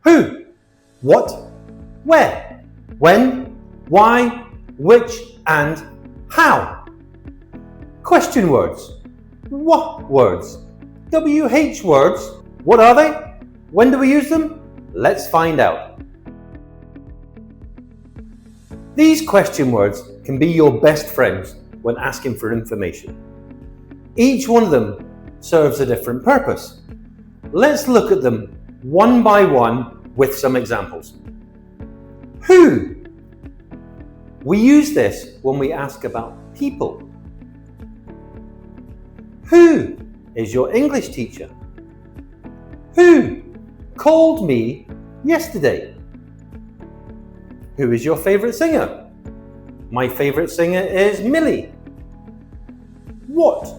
Who, what, where, when, why, which, and how. Question words. What words? WH words. What are they? When do we use them? Let's find out. These question words can be your best friends when asking for information. Each one of them serves a different purpose. Let's look at them one by one with some examples. Who? We use this when we ask about people. Who is your English teacher? Who called me yesterday? Who is your favorite singer? My favorite singer is Millie. What?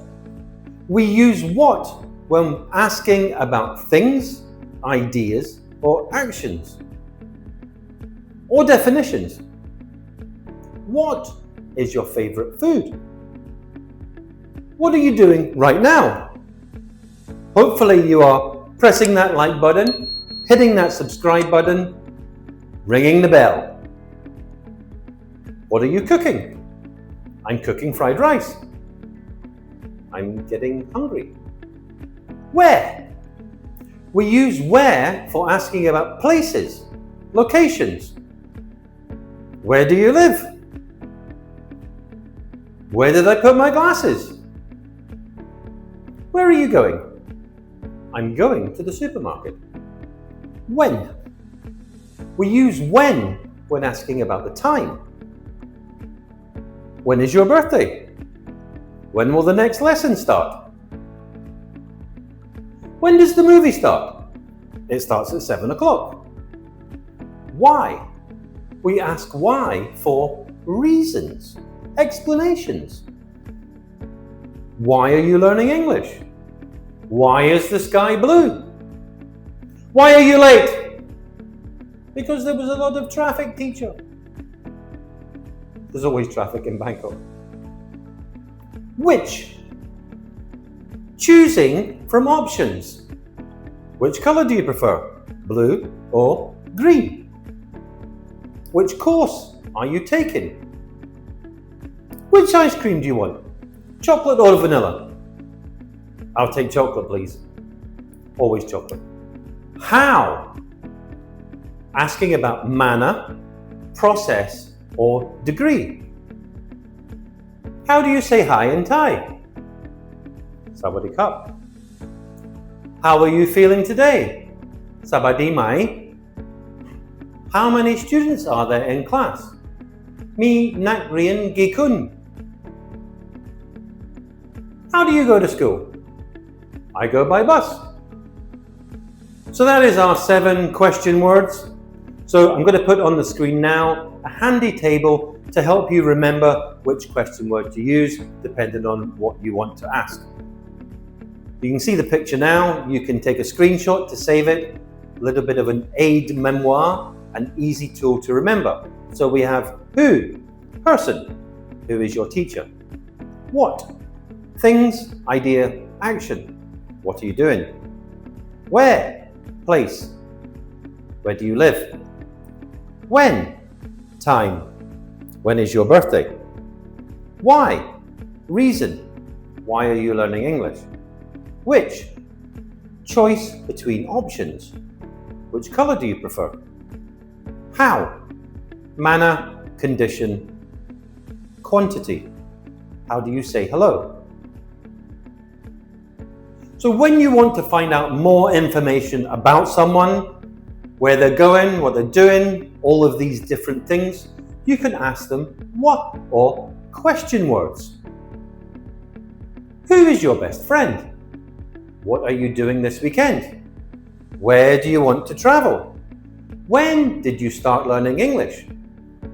We use what when asking about things, ideas, or actions, or definitions. What is your favorite food? What are you doing right now? Hopefully you are pressing that like button, hitting that subscribe button, ringing the bell. What are you cooking? I'm cooking fried rice. I'm getting hungry. Where? We use where for asking about places, locations. Where do you live? Where did I put my glasses? Where are you going? I'm going to the supermarket. When? We use when asking about the time. When is your birthday? When will the next lesson start? When does the movie start? It starts at 7 o'clock. Why? We ask why for reasons, explanations. Why are you learning English? Why is the sky blue? Why are you late? Because there was a lot of traffic, teacher. There's always traffic in Bangkok. Which? Choosing from options. Which color do you prefer? Blue or green? Which course are you taking? Which ice cream do you want? Chocolate or vanilla? I'll take chocolate, please. Always chocolate. How? Asking about manner, process, or degree. How do you say hi in Thai? Sawadee-krap. How are you feeling today? Sabadi mai. How many students are there in class? Mi nak rian gi kun. How do you go to school? I go by bus. So that is our 7 question words. So I'm going to put on the screen now a handy table to help you remember which question word to use depending on what you want to ask. You can see the picture now. You can take a screenshot to save it. A little bit of an aide-memoire, an easy tool to remember. So we have who, person, who is your teacher. What, things, idea, action. What are you doing? Where, place. Where do you live? When, time. When is your birthday? Why, reason. Why are you learning English? Which, choice between options. Which color do you prefer? How, manner, condition, quantity. How do you say hello? So when you want to find out more information about someone, where they're going, what they're doing, all of these different things, you can ask them what or question words. Who is your best friend? What are you doing this weekend? Where do you want to travel? When did you start learning English?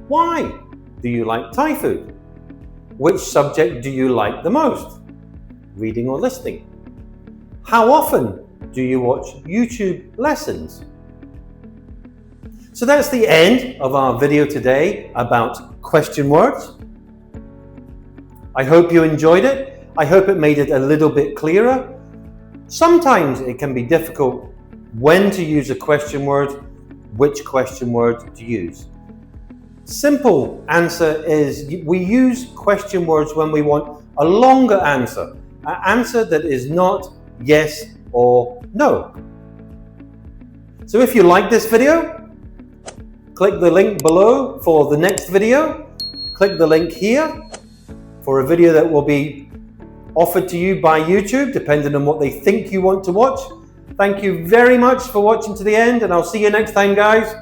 Why do you like Thai food? Which subject do you like the most? Reading or listening? How often do you watch YouTube lessons? So that's the end of our video today about question words. I hope you enjoyed it. I hope it made it a little bit clearer. Sometimes it can be difficult when to use a question word which question word to use. Simple answer is we use question words when we want a longer answer, an answer that is not yes or no. So if you like this video, click the link below for the next video. Click the link here for a video that will be offered to you by YouTube, depending on what they think you want to watch. Thank you very much for watching to the end, and I'll see you next time, guys.